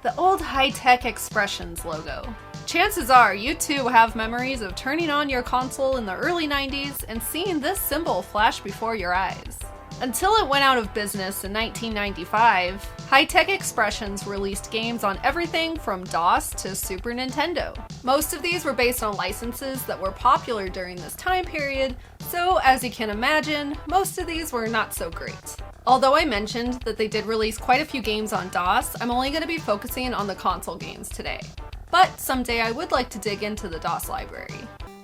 The old high-tech Expressions logo. Chances are you too have memories of turning on your console in the early 90s and seeing this symbol flash before your eyes. Until it went out of business in 1995, High-Tech Expressions released games on everything from DOS to Super Nintendo. Most of these were based on licenses that were popular during this time period, so as you can imagine, most of these were not so great. Although I mentioned that they did release quite a few games on DOS, I'm only going to be focusing on the console games today. But someday I would like to dig into the DOS library.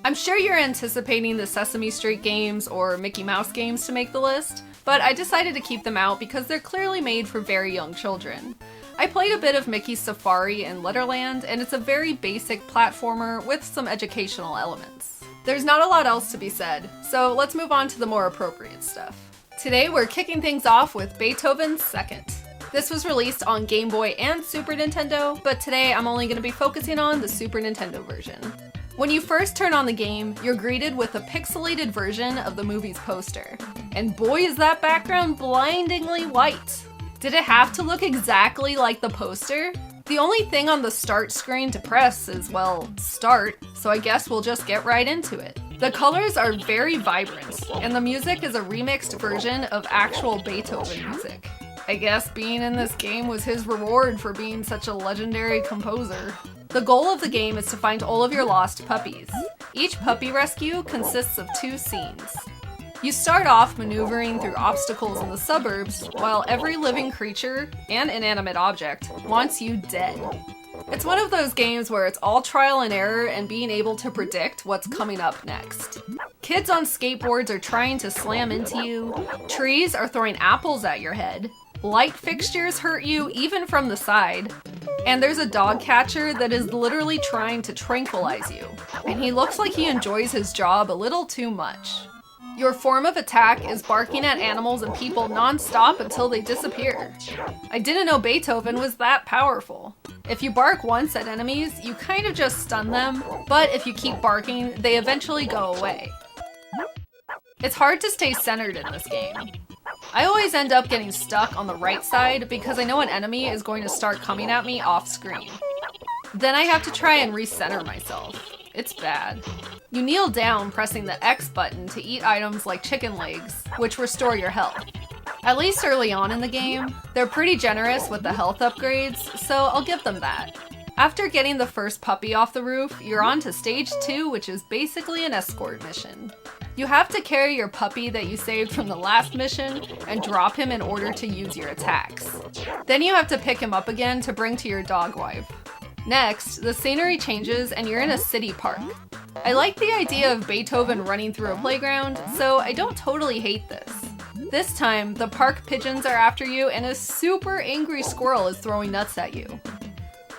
I'm sure you're anticipating the Sesame Street games or Mickey Mouse games to make the list, but I decided to keep them out because they're clearly made for very young children. I played a bit of Mickey's Safari and Letterland, and it's a very basic platformer with some educational elements. There's not a lot else to be said, so let's move on to the more appropriate stuff. Today we're kicking things off with Beethoven's Second. This was released on Game Boy and Super Nintendo, but today I'm only going to be focusing on the Super Nintendo version. When you first turn on the game, you're greeted with a pixelated version of the movie's poster. And boy is that background blindingly white! Did it have to look exactly like the poster? The only thing on the start screen to press is, well, start, so I guess we'll just get right into it. The colors are very vibrant, and the music is a remixed version of actual Beethoven music. I guess being in this game was his reward for being such a legendary composer. The goal of the game is to find all of your lost puppies. Each puppy rescue consists of 2 scenes. You start off maneuvering through obstacles in the suburbs, while every living creature and inanimate object wants you dead. It's one of those games where it's all trial and error and being able to predict what's coming up next. Kids on skateboards are trying to slam into you, trees are throwing apples at your head, light fixtures hurt you even from the side, and there's a dog catcher that is literally trying to tranquilize you, and he looks like he enjoys his job a little too much. Your form of attack is barking at animals and people non-stop until they disappear. I didn't know Beethoven was that powerful. If you bark once at enemies, you kind of just stun them, but if you keep barking, they eventually go away. It's hard to stay centered in this game. I always end up getting stuck on the right side because I know an enemy is going to start coming at me off screen. Then I have to try and recenter myself. It's bad. You kneel down pressing the X button to eat items like chicken legs, which restore your health. At least early on in the game, they're pretty generous with the health upgrades, so I'll give them that. After getting the first puppy off the roof, you're on to stage 2, which is basically an escort mission. You have to carry your puppy that you saved from the last mission and drop him in order to use your attacks. Then you have to pick him up again to bring to your dog wife. Next, the scenery changes and you're in a city park. I like the idea of Beethoven running through a playground, so I don't totally hate this. This time, the park pigeons are after you and a super angry squirrel is throwing nuts at you.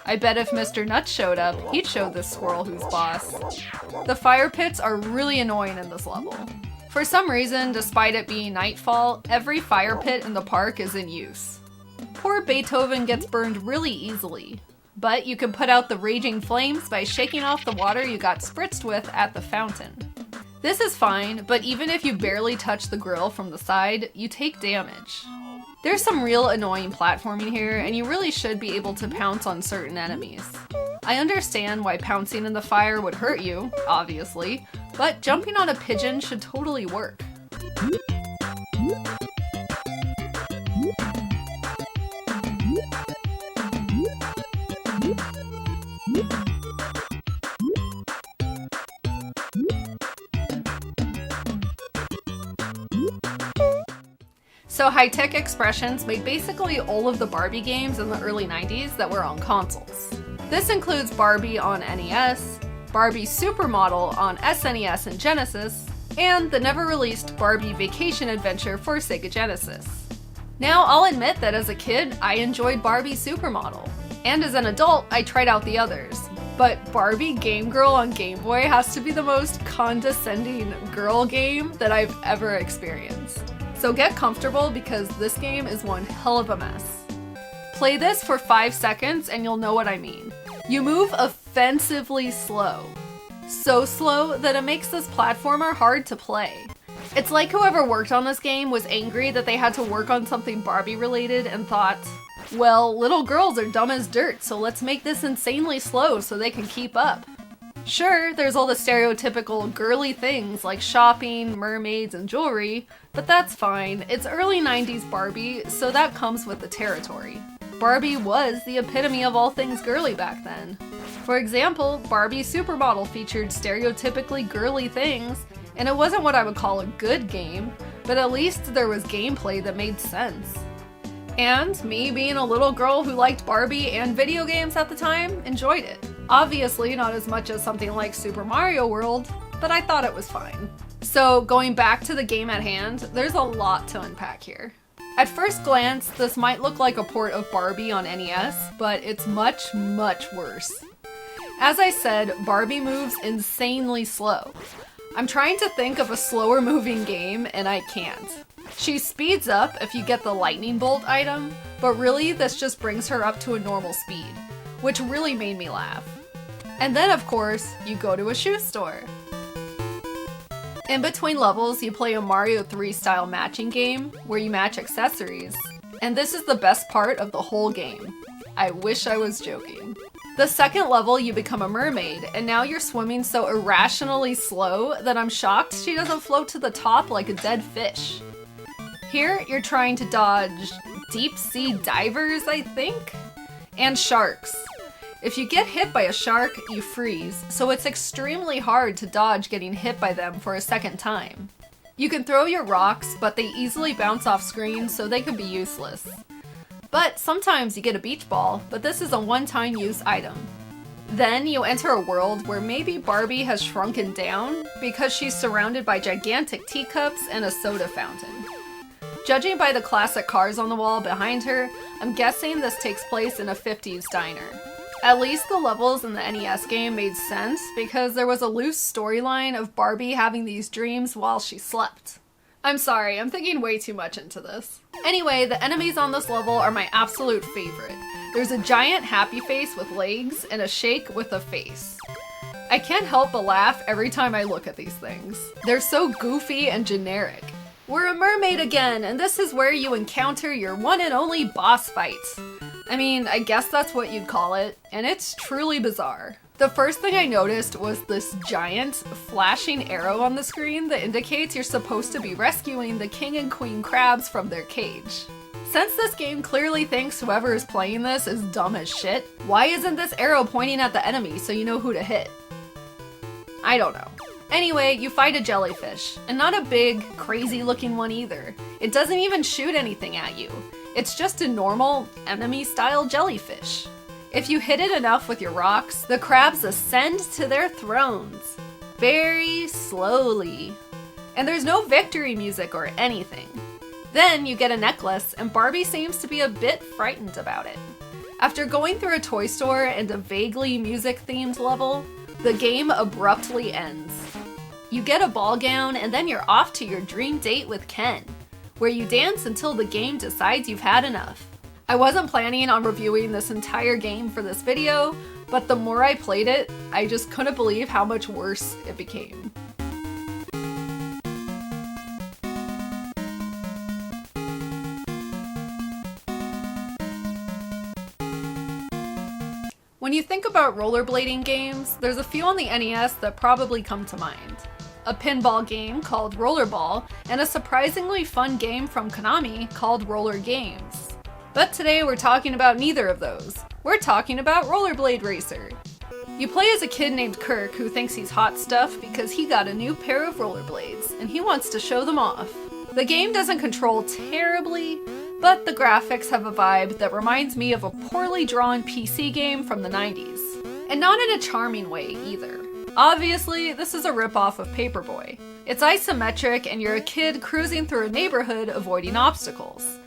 I bet if Mr. Nuts showed up, he'd show this squirrel who's boss. The fire pits are really annoying in this level. For some reason, despite it being nightfall, every fire pit in the park is in use. Poor Beethoven gets burned really easily, but you can put out the raging flames by shaking off the water you got spritzed with at the fountain. This is fine, but even if you barely touch the grill from the side, you take damage. There's some real annoying platforming here, and you really should be able to pounce on certain enemies. I understand why pouncing in the fire would hurt you, obviously, but jumping on a pigeon should totally work. So High-Tech Expressions made basically all of the Barbie games in the early 90s that were on consoles. This includes Barbie on NES, Barbie Supermodel on SNES and Genesis, and the never-released Barbie Vacation Adventure for Sega Genesis. Now, I'll admit that as a kid, I enjoyed Barbie Supermodel, and as an adult, I tried out the others. But Barbie Game Girl on Game Boy has to be the most condescending girl game that I've ever experienced. So get comfortable because this game is one hell of a mess. Play this for 5 seconds and you'll know what I mean. You move offensively slow. So slow that it makes this platformer hard to play. It's like whoever worked on this game was angry that they had to work on something Barbie related and thought, Well, little girls are dumb as dirt, so let's make this insanely slow so they can keep up. Sure, there's all the stereotypical girly things like shopping, mermaids, and jewelry, but that's fine. It's early 90s Barbie, so that comes with the territory. Barbie was the epitome of all things girly back then. For example, Barbie Supermodel featured stereotypically girly things, and it wasn't what I would call a good game, but at least there was gameplay that made sense. And me, being a little girl who liked Barbie and video games at the time, enjoyed it. Obviously not as much as something like Super Mario World, but I thought it was fine. So going back to the game at hand, there's a lot to unpack here. At first glance, this might look like a port of Barbie on NES, but it's much, much worse. As I said, Barbie moves insanely slow. I'm trying to think of a slower moving game, and I can't. She speeds up if you get the lightning bolt item, but really this just brings her up to a normal speed, which really made me laugh. And then of course, you go to a shoe store. In between levels, you play a Mario 3 style matching game where you match accessories. And this is the best part of the whole game. I wish I was joking. The second level, you become a mermaid, and now you're swimming so irrationally slow that I'm shocked she doesn't float to the top like a dead fish. Here, you're trying to dodge deep sea divers, I think? And sharks. If you get hit by a shark, you freeze, so it's extremely hard to dodge getting hit by them for a second time. You can throw your rocks, but they easily bounce off screen, so they could be useless. But sometimes you get a beach ball, but this is a one-time use item. Then you enter a world where maybe Barbie has shrunken down because she's surrounded by gigantic teacups and a soda fountain. Judging by the classic cars on the wall behind her, I'm guessing this takes place in a 50s diner. At least the levels in the NES game made sense because there was a loose storyline of Barbie having these dreams while she slept. I'm sorry, I'm thinking way too much into this. Anyway, the enemies on this level are my absolute favorite. There's a giant happy face with legs and a shake with a face. I can't help but laugh every time I look at these things. They're so goofy and generic. We're a mermaid again, and this is where you encounter your one and only boss fights. I mean, I guess that's what you'd call it, and it's truly bizarre. The first thing I noticed was this giant, flashing arrow on the screen that indicates you're supposed to be rescuing the king and queen crabs from their cage. Since this game clearly thinks whoever is playing this is dumb as shit, why isn't this arrow pointing at the enemy so you know who to hit? I don't know. Anyway, you fight a jellyfish, and not a big, crazy-looking one either. It doesn't even shoot anything at you. It's just a normal, enemy-style jellyfish. If you hit it enough with your rocks, the crabs ascend to their thrones. Very slowly. And there's no victory music or anything. Then you get a necklace, and Barbie seems to be a bit frightened about it. After going through a toy store and a vaguely music-themed level, the game abruptly ends. You get a ball gown, and then you're off to your dream date with Ken, where you dance until the game decides you've had enough. I wasn't planning on reviewing this entire game for this video, but the more I played it, I just couldn't believe how much worse it became. When you think about rollerblading games, there's a few on the NES that probably come to mind. A pinball game called Rollerball, and a surprisingly fun game from Konami called Roller Games. But today we're talking about neither of those. We're talking about Rollerblade Racer. You play as a kid named Kirk who thinks he's hot stuff because he got a new pair of rollerblades, and he wants to show them off. The game doesn't control terribly, but the graphics have a vibe that reminds me of a poorly drawn PC game from the 90s. And not in a charming way either. Obviously, this is a ripoff of Paperboy. It's isometric and you're a kid cruising through a neighborhood avoiding obstacles.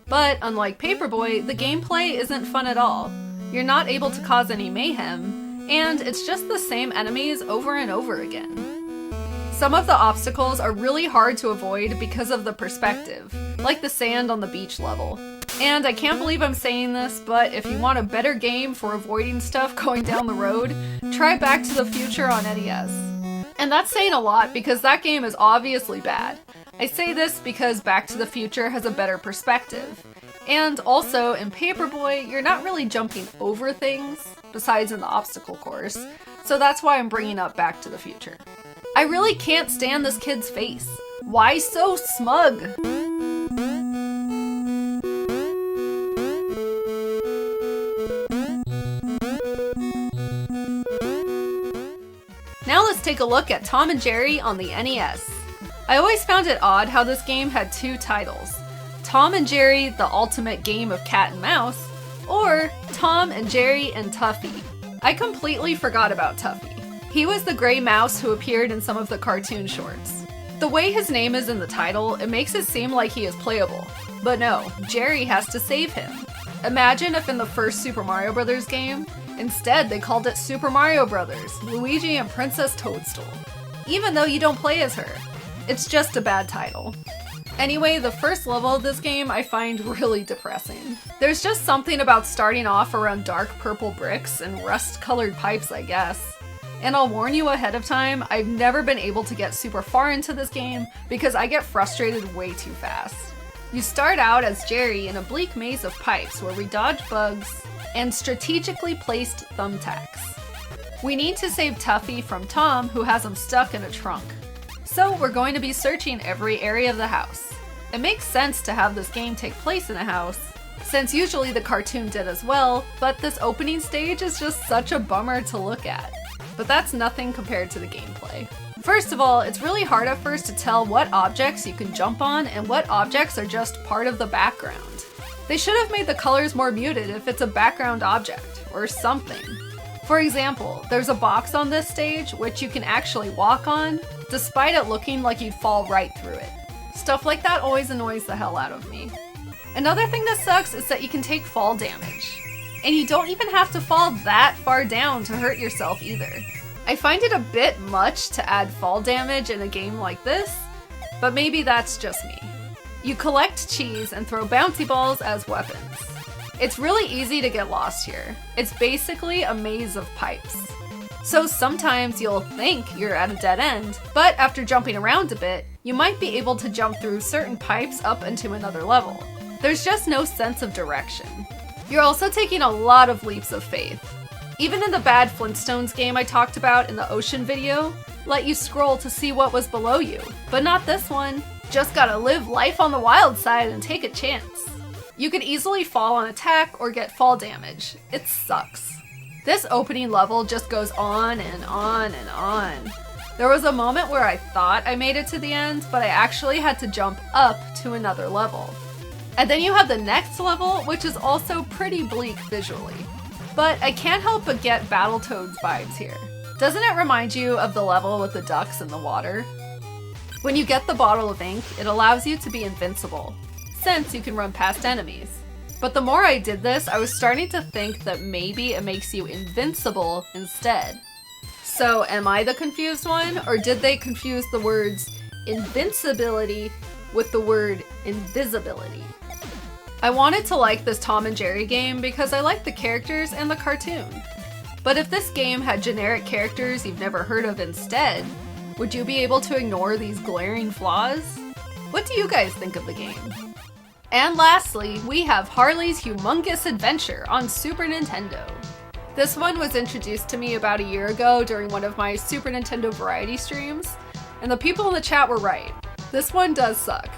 But unlike Paperboy, the gameplay isn't fun at all. You're not able to cause any mayhem, and it's just the same enemies over and over again. Some of the obstacles are really hard to avoid because of the perspective, like the sand on the beach level. And I can't believe I'm saying this, but if you want a better game for avoiding stuff going down the road, try Back to the Future on NES. And that's saying a lot because that game is obviously bad. I say this because Back to the Future has a better perspective. And also, in Paperboy, you're not really jumping over things, besides in the obstacle course, so that's why I'm bringing up Back to the Future. I really can't stand this kid's face. Why so smug? Now let's take a look at Tom and Jerry on the NES. I always found it odd how this game had two titles. Tom and Jerry, the ultimate game of cat and mouse, or Tom and Jerry and Tuffy. I completely forgot about Tuffy. He was the gray mouse who appeared in some of the cartoon shorts. The way his name is in the title, it makes it seem like he is playable. But no, Jerry has to save him. Imagine if in the first Super Mario Bros. Game, instead they called it Super Mario Bros. Luigi and Princess Toadstool. Even though you don't play as her. It's just a bad title. Anyway, the first level of this game I find really depressing. There's just something about starting off around dark purple bricks and rust-colored pipes, I guess. And I'll warn you ahead of time, I've never been able to get super far into this game because I get frustrated way too fast. You start out as Jerry in a bleak maze of pipes where we dodge bugs and strategically placed thumbtacks. We need to save Tuffy from Tom, who has him stuck in a trunk. So we're going to be searching every area of the house. It makes sense to have this game take place in a house, since usually the cartoon did as well, but this opening stage is just such a bummer to look at. But that's nothing compared to the gameplay. First of all, it's really hard at first to tell what objects you can jump on and what objects are just part of the background. They should have made the colors more muted if it's a background object, or something. For example, there's a box on this stage which you can actually walk on, despite it looking like you'd fall right through it. Stuff like that always annoys the hell out of me. Another thing that sucks is that you can take fall damage. And you don't even have to fall that far down to hurt yourself either. I find it a bit much to add fall damage in a game like this, but maybe that's just me. You collect cheese and throw bouncy balls as weapons. It's really easy to get lost here. It's basically a maze of pipes. So sometimes you'll think you're at a dead end, but after jumping around a bit, you might be able to jump through certain pipes up into another level. There's just no sense of direction. You're also taking a lot of leaps of faith. Even in the bad Flintstones game I talked about in the ocean video, let you scroll to see what was below you, but not this one. Just gotta live life on the wild side and take a chance. You could easily fall on attack or get fall damage. It sucks. This opening level just goes on and on and on. There was a moment where I thought I made it to the end, but I actually had to jump up to another level. And then you have the next level, which is also pretty bleak visually. But I can't help but get Battletoads vibes here. Doesn't it remind you of the level with the ducks in the water? When you get the bottle of ink, it allows you to be invincible, since you can run past enemies. But the more I did this, I was starting to think that maybe it makes you invincible instead. So am I the confused one, or did they confuse the words invincibility with the word invisibility? I wanted to like this Tom and Jerry game because I like the characters and the cartoon. But if this game had generic characters you've never heard of instead, would you be able to ignore these glaring flaws? What do you guys think of the game? And lastly, we have Harley's Humongous Adventure on Super Nintendo. This one was introduced to me about a year ago during one of my Super Nintendo variety streams, and the people in the chat were right. This one does suck.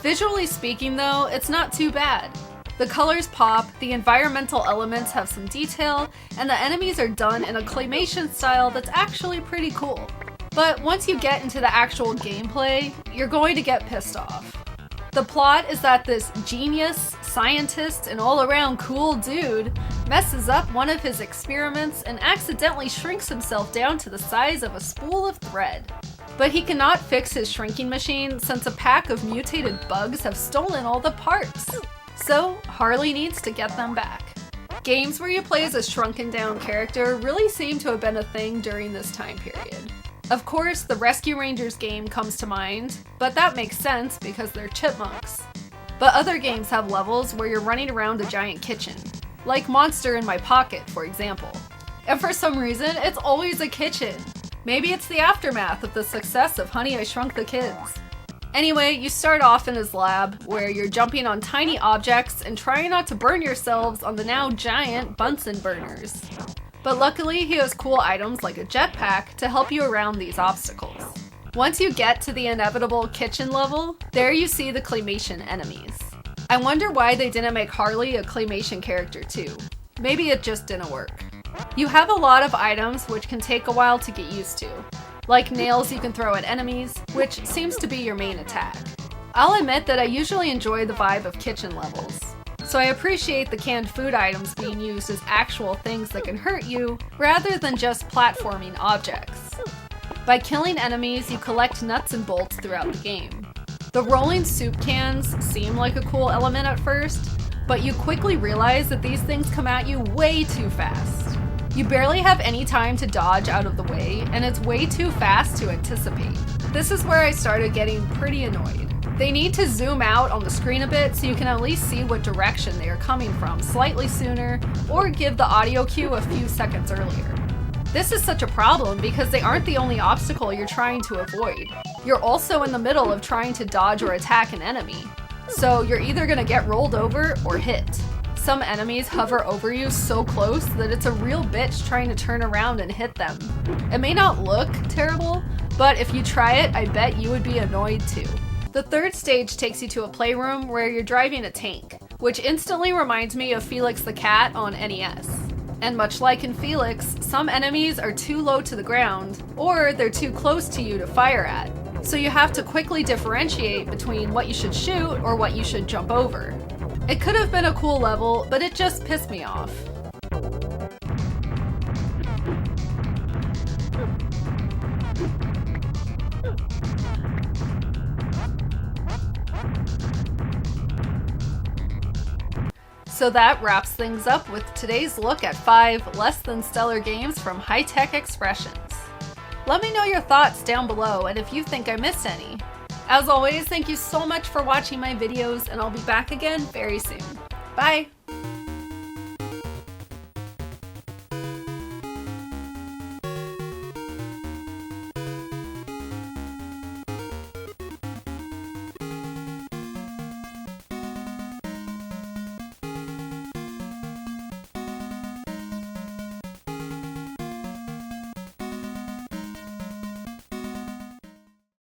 Visually speaking though, it's not too bad. The colors pop, the environmental elements have some detail, and the enemies are done in a claymation style that's actually pretty cool. But once you get into the actual gameplay, you're going to get pissed off. The plot is that this genius, scientist, and all-around cool dude messes up one of his experiments and accidentally shrinks himself down to the size of a spool of thread. But he cannot fix his shrinking machine since a pack of mutated bugs have stolen all the parts. So Harley needs to get them back. Games where you play as a shrunken down character really seem to have been a thing during this time period. Of course, the Rescue Rangers game comes to mind, but that makes sense because they're chipmunks. But other games have levels where you're running around a giant kitchen, like Monster in My Pocket, for example. And for some reason, it's always a kitchen. Maybe it's the aftermath of the success of Honey, I Shrunk the Kids. Anyway, you start off in his lab, where you're jumping on tiny objects and trying not to burn yourselves on the now giant Bunsen burners. But luckily, he has cool items like a jetpack to help you around these obstacles. Once you get to the inevitable kitchen level, there you see the claymation enemies. I wonder why they didn't make Harley a claymation character too. Maybe it just didn't work. You have a lot of items which can take a while to get used to, like nails you can throw at enemies, which seems to be your main attack. I'll admit that I usually enjoy the vibe of kitchen levels, so I appreciate the canned food items being used as actual things that can hurt you, rather than just platforming objects. By killing enemies, you collect nuts and bolts throughout the game. The rolling soup cans seem like a cool element at first, but you quickly realize that these things come at you way too fast. You barely have any time to dodge out of the way, and it's way too fast to anticipate. This is where I started getting pretty annoyed. They need to zoom out on the screen a bit so you can at least see what direction they are coming from slightly sooner, or give the audio cue a few seconds earlier. This is such a problem because they aren't the only obstacle you're trying to avoid. You're also in the middle of trying to dodge or attack an enemy, so you're either gonna get rolled over or hit. Some enemies hover over you so close that it's a real bitch trying to turn around and hit them. It may not look terrible, but if you try it, I bet you would be annoyed too. The third stage takes you to a playroom where you're driving a tank, which instantly reminds me of Felix the Cat on NES. And much like in Felix, some enemies are too low to the ground, or they're too close to you to fire at. So you have to quickly differentiate between what you should shoot or what you should jump over. It could have been a cool level, but it just pissed me off. So that wraps things up with today's look at 5 less than stellar games from High Tech Expressions. Let me know your thoughts down below and if you think I missed any. As always, thank you so much for watching my videos, and I'll be back again very soon. Bye!